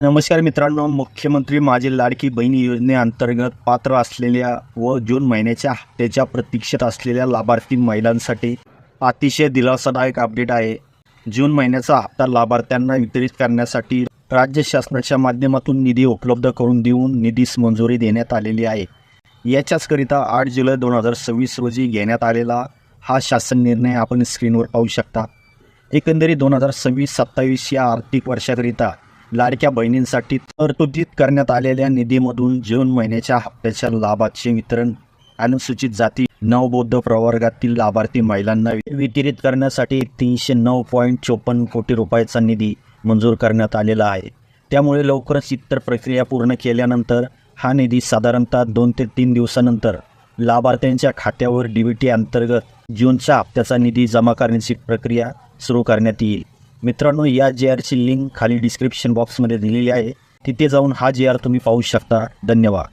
नमस्कार मित्रांनो, मुख्यमंत्री माझी लाडकी बहीण योजनेअंतर्गत पात्र असलेल्या व जून महिन्याच्या हप्त्याच्या प्रतीक्षेत असलेल्या लाभार्थी महिलांसाठी अतिशय दिलासादायक अपडेट आहे. जून महिन्याचा हप्ता लाभार्थ्यांना वितरित करण्यासाठी राज्य शासनाच्या माध्यमातून निधी उपलब्ध करून देऊन निधीस मंजुरी देण्यात आलेली आहे. याच्याचकरिता 8 जुलै 2026 रोजी घेण्यात आलेला हा शासन निर्णय आपण स्क्रीनवर पाहू शकता. एकंदरीत 2026-27 या आर्थिक वर्षाकरिता लाडक्या बहिणींसाठी तरतुदीत करण्यात आलेल्या निधीमधून जून महिन्याच्या हप्त्याच्या लाभाचे वितरण अनुसूचित जाती नवबौद्ध प्रवर्गातील लाभार्थी महिलांना वितरित करण्यासाठी 309.54 कोटी रुपयाचा निधी मंजूर करण्यात आलेला आहे. त्यामुळे लवकरच इतर प्रक्रिया पूर्ण केल्यानंतर हा निधी साधारणतः 2 ते 3 दिवसानंतर लाभार्थ्यांच्या खात्यावर DBT अंतर्गत जूनच्या हप्त्याचा निधी जमा करण्याची प्रक्रिया सुरू करण्यात येईल. मित्रांनो, या JRची लिंक खाली डिस्क्रिप्शन बॉक्समध्ये दिलेली आहे. तिथे जाऊन हा JR तुम्ही पाहू शकता. धन्यवाद.